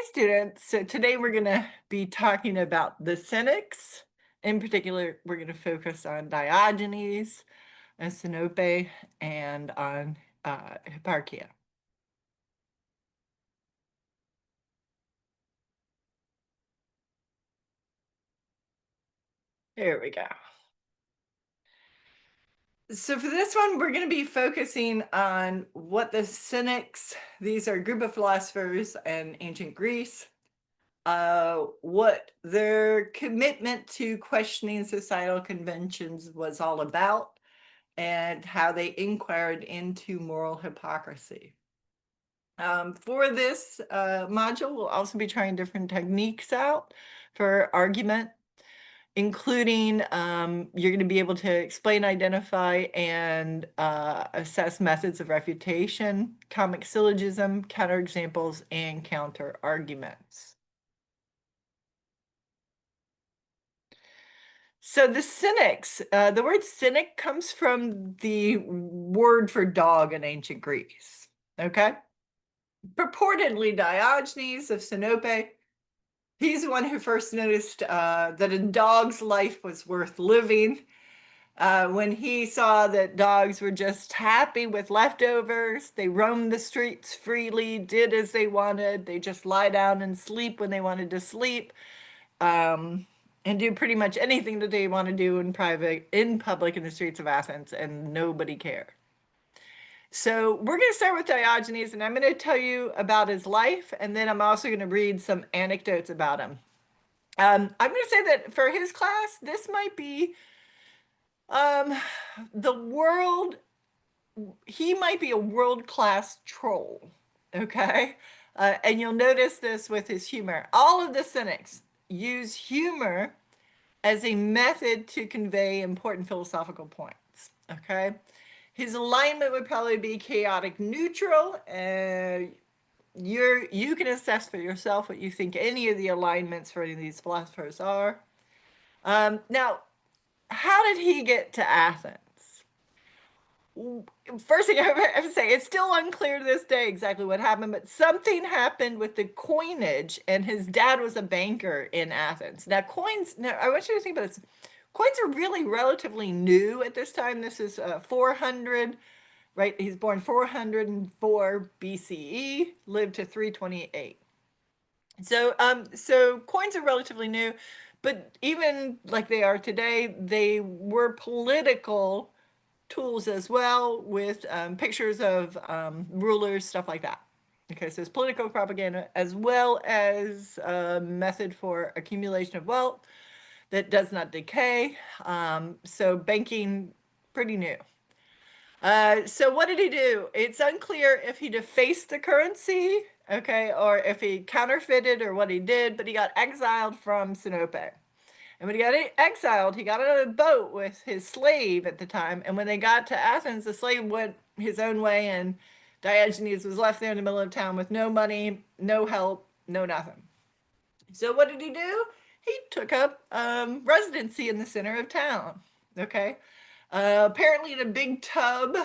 Hi, students. So today we're going to be talking about the Cynics. In particular, we're going to focus on Diogenes, and Sinope, and on Hipparchia. Here we go. So for this one, we're going to be focusing on what the Cynics, these are a group of philosophers in ancient Greece, what their commitment to questioning societal conventions was all about, and how they inquired into moral hypocrisy. For this module, we'll also be trying different techniques out for argument, including you're going to be able to explain, identify, and assess methods of refutation, comic syllogism, counterexamples, and counterarguments. So the Cynics, the word cynic comes from the word for dog in ancient Greece, okay? Purportedly Diogenes of Sinope, he's the one who first noticed that a dog's life was worth living. When he saw that dogs were just happy with leftovers, they roamed the streets freely, did as they wanted, they just lie down and sleep when they wanted to sleep. And do pretty much anything that they want to do in public in the streets of Athens, and nobody cared. So we're going to start with Diogenes, and I'm going to tell you about his life, and then I'm also going to read some anecdotes about him. I'm going to say that for his class, this might be the world, he might be a world-class troll, okay? And you'll notice this with his humor. All of the Cynics use humor as a method to convey important philosophical points, okay? His alignment would probably be chaotic neutral. You can assess for yourself what you think any of the alignments for any of these philosophers are. Now, how did he get to Athens? First thing I have to say, it's still unclear to this day exactly what happened, but something happened with the coinage, and his dad was a banker in Athens. Now, I want you to think about this. Coins are really relatively new at this time. This is 400, right? He's born 404 BCE, lived to 328. So coins are relatively new, but even like they are today, they were political tools as well, with pictures of rulers, stuff like that. Okay, so it's political propaganda as well as a method for accumulation of wealth that does not decay. So banking, pretty new. So what did he do? It's unclear if he defaced the currency, okay, or if he counterfeited or what he did, but he got exiled from Sinope. And when he got exiled, he got on a boat with his slave at the time. And when they got to Athens, the slave went his own way, and Diogenes was left there in the middle of town with no money, no help, no nothing. So what did he do? He took up residency in the center of town. Okay. Apparently in a big tub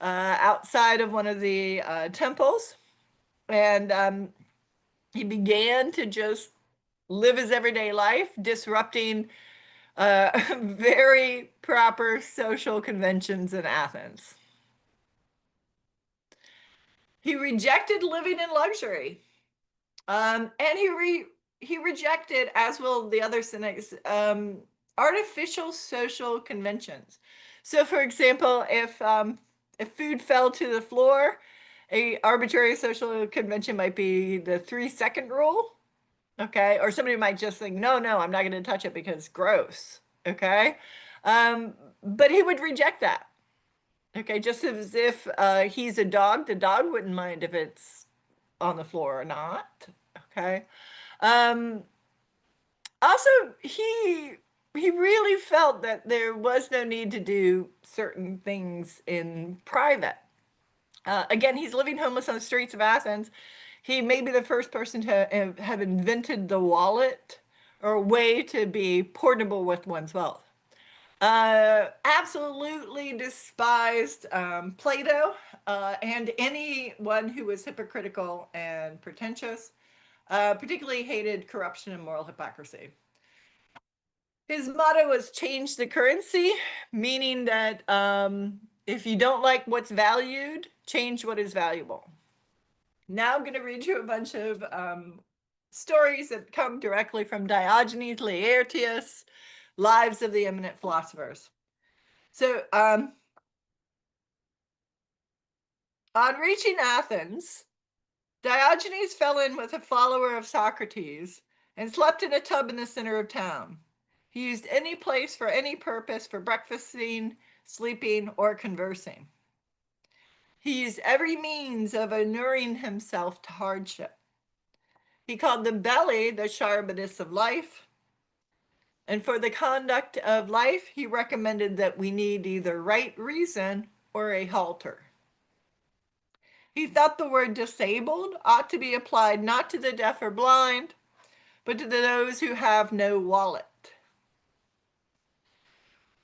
outside of one of the temples. And he began to just live his everyday life, disrupting very proper social conventions in Athens. He rejected living in luxury. And he rejected, as will the other Cynics, artificial social conventions. So, for example, if food fell to the floor, a arbitrary social convention might be the 3-second rule. Okay, or somebody might just think, no, I'm not going to touch it because gross. Okay, but he would reject that. Okay, just as if he's a dog, the dog wouldn't mind if it's on the floor or not. Okay. Um, Also, he really felt that there was no need to do certain things in private. Again, he's living homeless on the streets of Athens. He may be the first person to have invented the wallet, or a way to be portable with one's wealth. Absolutely despised Plato and anyone who was hypocritical and pretentious. particularly hated corruption and moral hypocrisy. His motto was change the currency, meaning that if you don't like what's valued, change what is valuable. Now I'm going to read you a bunch of stories that come directly from Diogenes, Laertius, Lives of the Eminent Philosophers. So on reaching Athens, Diogenes fell in with a follower of Socrates and slept in a tub in the center of town. He used any place for any purpose for breakfasting, sleeping, or conversing. He used every means of inuring himself to hardship. He called the belly the charbonus of life. And for the conduct of life, he recommended that we need either right reason or a halter. He thought the word disabled ought to be applied not to the deaf or blind, but to those who have no wallet.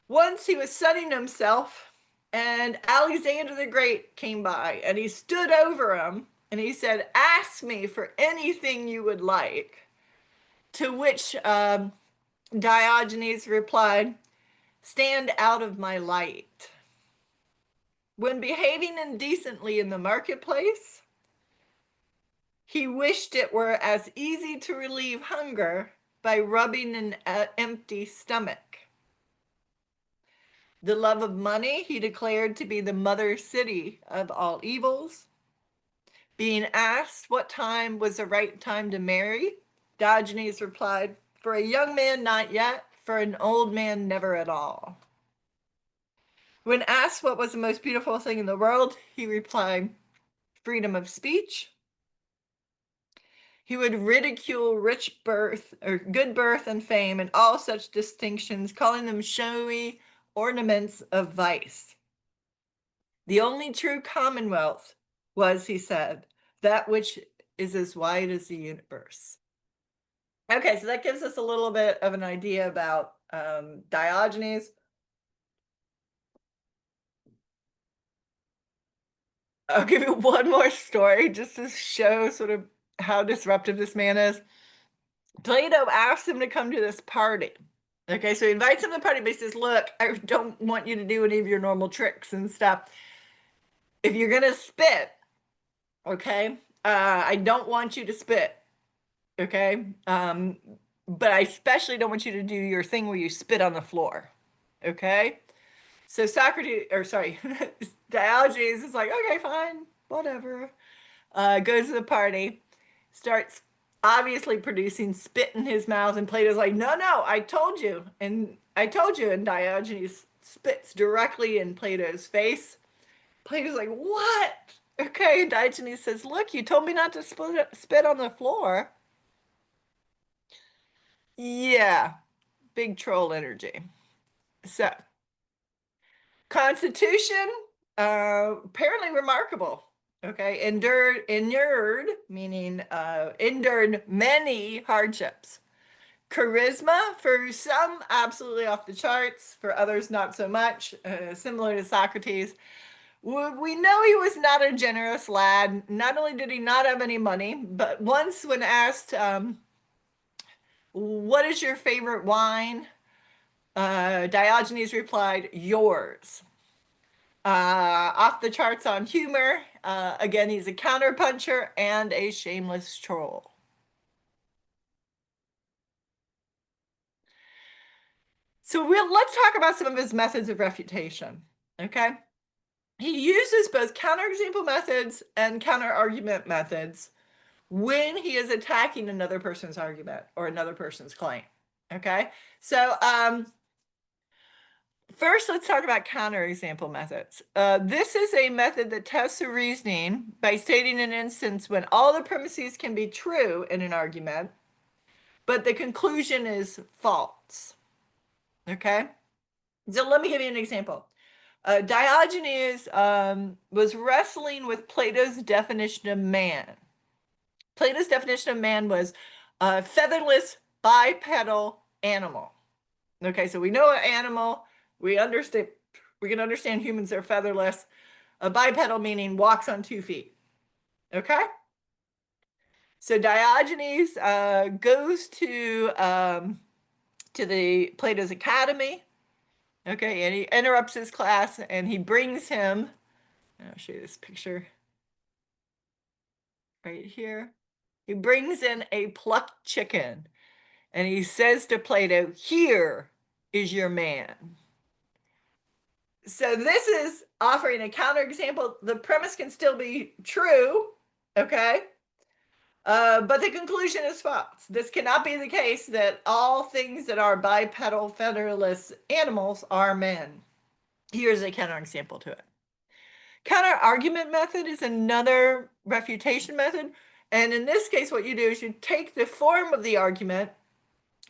Once he was sunning himself, and Alexander the Great came by, and he stood over him, and he said, ask me for anything you would like. To which Diogenes replied, stand out of my light. When behaving indecently in the marketplace, he wished it were as easy to relieve hunger by rubbing an empty stomach. The love of money he declared to be the mother city of all evils. Being asked what time was the right time to marry, Diogenes replied, for a young man, not yet, for an old man, never at all. When asked what was the most beautiful thing in the world, he replied, freedom of speech. He would ridicule rich birth or good birth and fame and all such distinctions, calling them showy ornaments of vice. The only true commonwealth was, he said, that which is as wide as the universe. Okay, so that gives us a little bit of an idea about Diogenes. I'll give you one more story just to show sort of how disruptive this man is. Plato asks him to come to this party. Okay, so he invites him to the party, but he says, look, I don't want you to do any of your normal tricks and stuff. If you're going to spit, okay, I don't want you to spit, okay? But I especially don't want you to do your thing where you spit on the floor, okay? So Diogenes is like, okay, fine, whatever. Goes to the party, starts obviously producing spit in his mouth, and Plato's like, no, I told you. And Diogenes spits directly in Plato's face. Plato's like, what? Okay, and Diogenes says, look, you told me not to spit on the floor. Yeah, big troll energy. So, constitution, apparently remarkable. Okay, endured, meaning endured many hardships. Charisma, for some, absolutely off the charts. For others, not so much. Similar to Socrates. We know he was not a generous lad. Not only did he not have any money, but once when asked, what is your favorite wine? Diogenes replied, yours. Off the charts on humor. Again, he's a counterpuncher and a shameless troll. So let's talk about some of his methods of refutation, okay? He uses both counterexample methods and counterargument methods when he is attacking another person's argument or another person's claim, okay? So first, let's talk about counterexample methods. This is a method that tests the reasoning by stating an instance when all the premises can be true in an argument, but the conclusion is false. Okay? So let me give you an example. Diogenes was wrestling with Plato's definition of man. Plato's definition of man was a featherless bipedal animal. Okay, so we know an animal. We can understand humans are featherless. A bipedal meaning walks on 2 feet. Okay? So Diogenes goes to the Plato's Academy, okay, and he interrupts his class and he brings him. I'll show you this picture right here. He brings in a plucked chicken and he says to Plato, "Here is your man." So this is offering a counterexample. The premise can still be true, okay? But the conclusion is false. This cannot be the case that all things that are bipedal featherless animals are men. Here's a counterexample to it. Counterargument method is another refutation method. And in this case, what you do is you take the form of the argument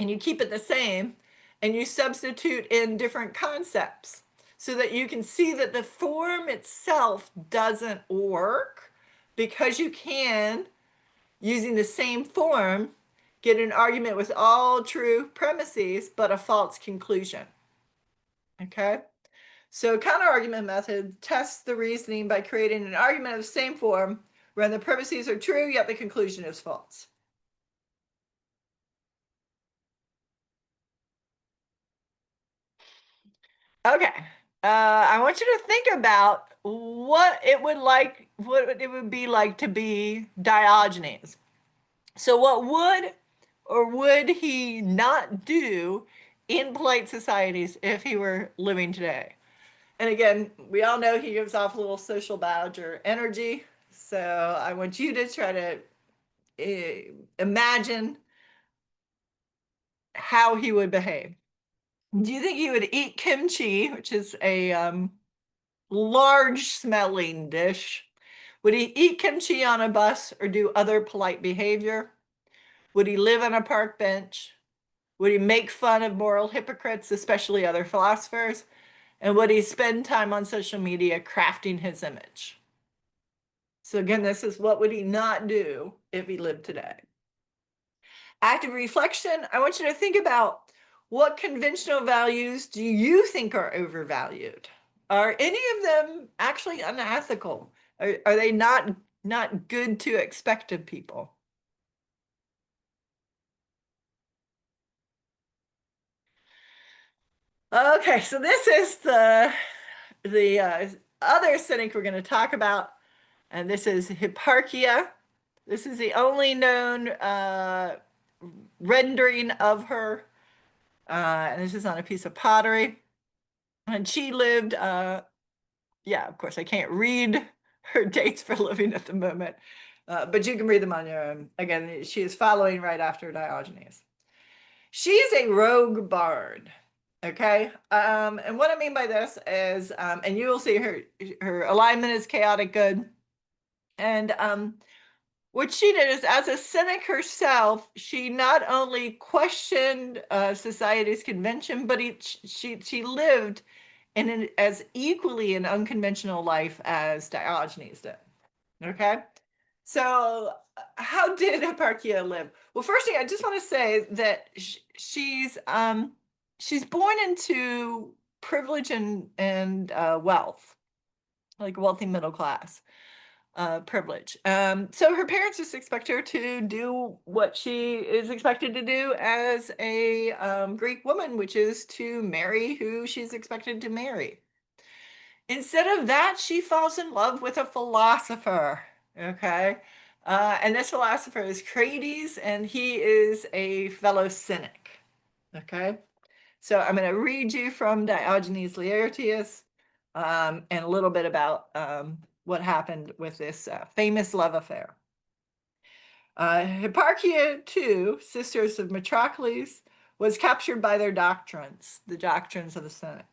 and you keep it the same, and you substitute in different concepts so that you can see that the form itself doesn't work, because you can, using the same form, get an argument with all true premises but a false conclusion. Okay? So counterargument method tests the reasoning by creating an argument of the same form where the premises are true yet the conclusion is false. Okay. I want you to think about what it would be like to be Diogenes. So what would or would he not do in polite societies if he were living today? And again, we all know he gives off a little social badger energy. So I want you to try to imagine how he would behave. Do you think he would eat kimchi, which is a large smelling dish? Would he eat kimchi on a bus or do other polite behavior? Would he live on a park bench? Would he make fun of moral hypocrites, especially other philosophers? And would he spend time on social media crafting his image? So again, this is what would he not do if he lived today? Active reflection, I want you to think about, what conventional values do you think are overvalued? Are any of them actually unethical? Are they not good to expect of people? Okay, so this is the other cynic we're going to talk about, and this is Hipparchia. This is the only known rendering of her, and this is on a piece of pottery. And she lived, yeah, of course, I can't read her dates for living at the moment, but you can read them on your own. Again, she is following right after Diogenes. She's a rogue bard. Okay. And what I mean by this is, and you will see her alignment is chaotic good. And what she did is, as a cynic herself, she not only questioned society's convention, but she lived in as equally an unconventional life as Diogenes did. Okay. So how did Hipparchia live? Well, first thing, I just want to say that she's born into privilege and wealth, like wealthy middle class privilege. So her parents just expect her to do what she is expected to do as a Greek woman, which is to marry who she's expected to marry. Instead of that, she falls in love with a philosopher. Okay. And this philosopher is Crates, and he is a fellow cynic. Okay. So I'm going to read you from Diogenes Laertius and a little bit about what happened with this famous love affair. Hipparchia, too, sisters of Metrocles, was captured by their doctrines, the doctrines of the Cynic.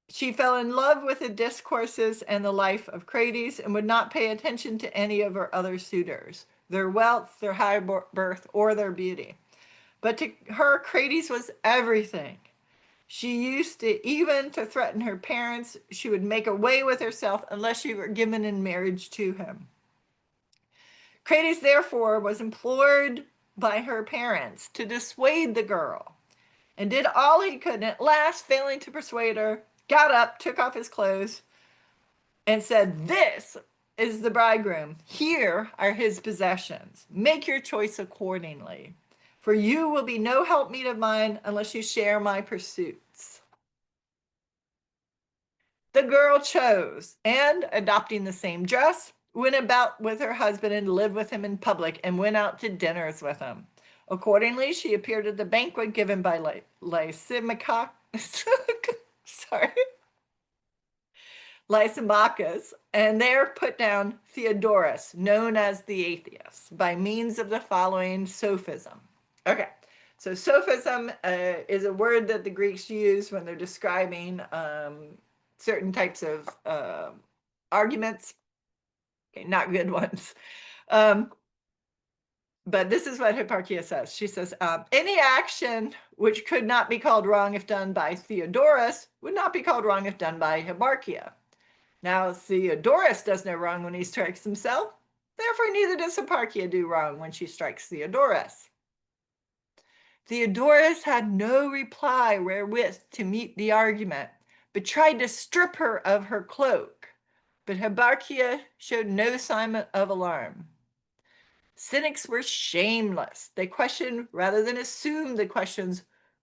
She fell in love with the discourses and the life of Crates and would not pay attention to any of her other suitors, their wealth, their high birth, or their beauty. But to her, Crates was everything. She used to even to threaten her parents. She would make away with herself unless she were given in marriage to him. Crates, therefore, was implored by her parents to dissuade the girl and did all he could. And at last, failing to persuade her, got up, took off his clothes, and said, "This is the bridegroom. Here are his possessions. Make your choice accordingly. For you will be no helpmeet of mine unless you share my pursuits. The girl chose, and adopting the same dress, went about with her husband and lived with him in public and went out to dinners with him. Accordingly, she appeared at the banquet given by Lysimachus. Sorry. Lysimachus, and there put down Theodorus, known as the atheist, by means of the following sophism. Okay, so sophism is a word that the Greeks use when they're describing certain types of arguments. Okay, not good ones. But this is what Hipparchia says. She says, any action which could not be called wrong if done by Theodorus would not be called wrong if done by Hipparchia. Now, Theodorus does no wrong when he strikes himself. Therefore, neither does Hipparchia do wrong when she strikes Theodorus. Theodorus had no reply wherewith to meet the argument, but tried to strip her of her cloak. But Hipparchia showed no sign of alarm. Cynics were shameless. They questioned rather than assumed the questions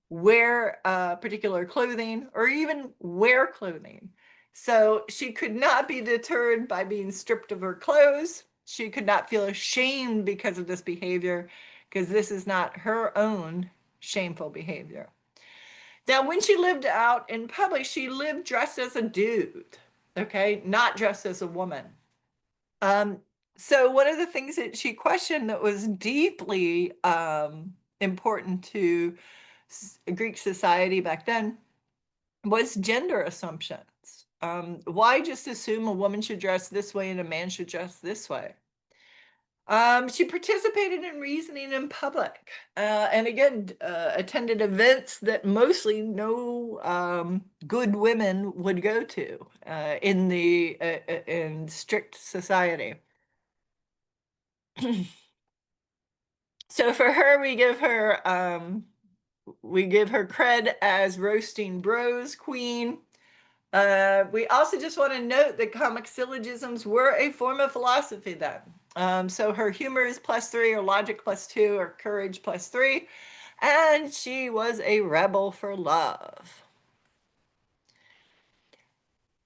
wear particular clothing or even wear clothing. So she could not be deterred by being stripped of her clothes. She could not feel ashamed because of this behavior, because this is not her own shameful behavior. Now, when she lived out in public, she lived dressed as a dude, okay, not dressed as a woman. So one of the things that she questioned that was deeply important to Greek society back then was gender assumptions. Why just assume a woman should dress this way and a man should dress this way? She participated in reasoning in public, and again, attended events that mostly no good women would go to in strict society. So for her, we give her cred as roasting bros queen. We also just want to note that comic syllogisms were a form of philosophy then. So her humor is +3, or logic +2, or courage +3, and she was a rebel for love.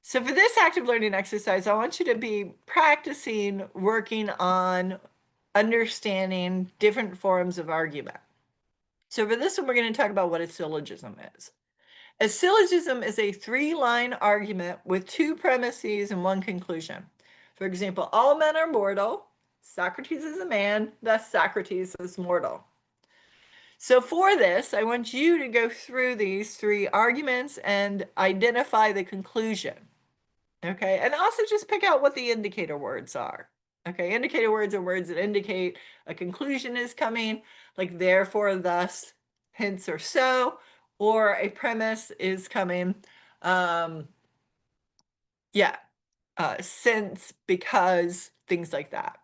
So for this active learning exercise, I want you to be practicing working on understanding different forms of argument. So for this one, we're going to talk about what a syllogism is. A syllogism is a 3-line argument with 2 premises and 1 conclusion. For example, all men are mortal. Socrates is a man, thus Socrates is mortal. So for this, I want you to go through these 3 arguments and identify the conclusion. Okay, and also just pick out what the indicator words are. Okay, indicator words are words that indicate a conclusion is coming, like therefore, thus, hence, or so, or a premise is coming. Since, because, things like that.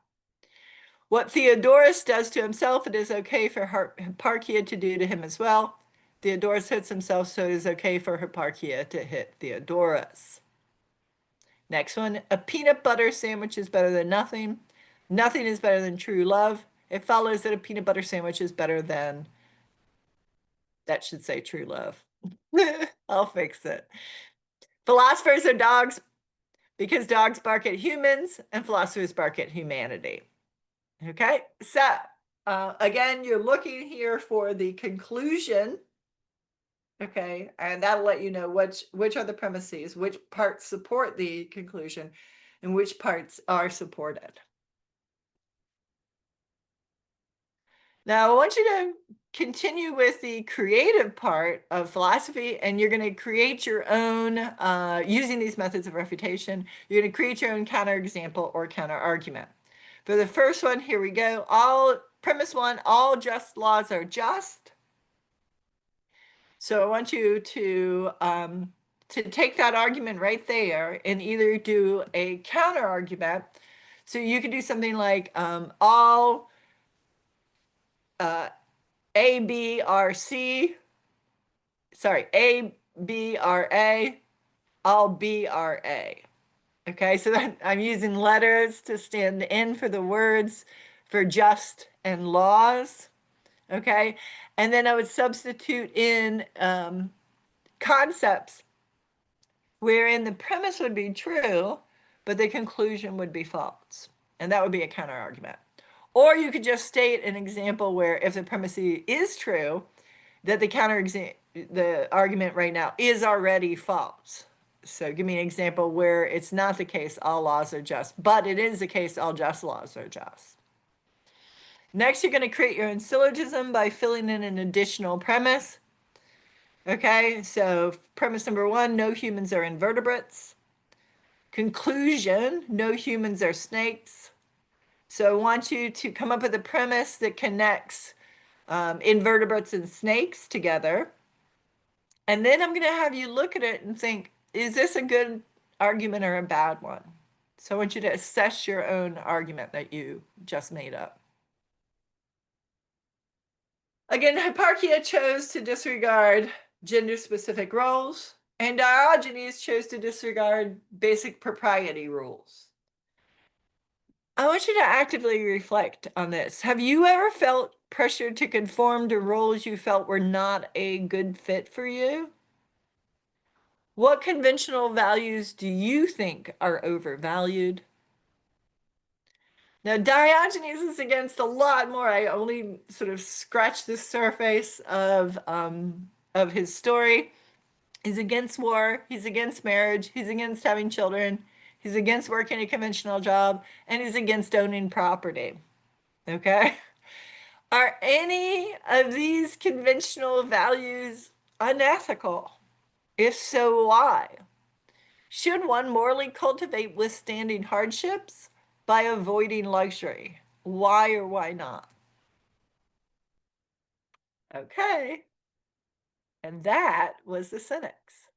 What Theodorus does to himself, it is okay for Hipparchia to do to him as well. Theodorus hits himself, so it is okay for Hipparchia to hit Theodorus. Next one, a peanut butter sandwich is better than nothing. Nothing is better than true love. It follows that a peanut butter sandwich is better than, that should say true love. I'll fix it. Philosophers are dogs because dogs bark at humans and philosophers bark at humanity. Okay, so again, you're looking here for the conclusion. Okay, and that'll let you know which are the premises, which parts support the conclusion, and which parts are supported. Now, I want you to continue with the creative part of philosophy, and you're going to create your own, using these methods of refutation, you're going to create your own counterexample or counterargument. For the first one, here we go. Premise 1, all just laws are just. So I want you to take that argument right there and either do a counter argument. So you could do something like all A, B, R, C. Sorry, A, B, R, A. All B, R, A. Okay, so that I'm using letters to stand in for the words for just and laws. Okay, and then I would substitute in concepts wherein the premise would be true, but the conclusion would be false. And that would be a counter argument. Or you could just state an example where if the premise is true, that the argument right now is already false. So give me an example where it's not the case all laws are just, but it is the case all just laws are just. Next, you're going to create your own syllogism by filling in an additional premise. Okay, so premise number 1, no humans are invertebrates. Conclusion, no humans are snakes. So I want you to come up with a premise that connects invertebrates and snakes together. And then I'm going to have you look at it and think, is this a good argument or a bad one? So I want you to assess your own argument that you just made up. Again, Hipparchia chose to disregard gender-specific roles, and Diogenes chose to disregard basic propriety rules. I want you to actively reflect on this. Have you ever felt pressured to conform to roles you felt were not a good fit for you? What conventional values do you think are overvalued? Now, Diogenes is against a lot more. I only sort of scratched the surface of his story. He's against war. He's against marriage. He's against having children. He's against working a conventional job. And he's against owning property. Okay? Are any of these conventional values unethical? If so, why? Should one morally cultivate withstanding hardships by avoiding luxury? Why or why not? Okay. And that was the Cynics.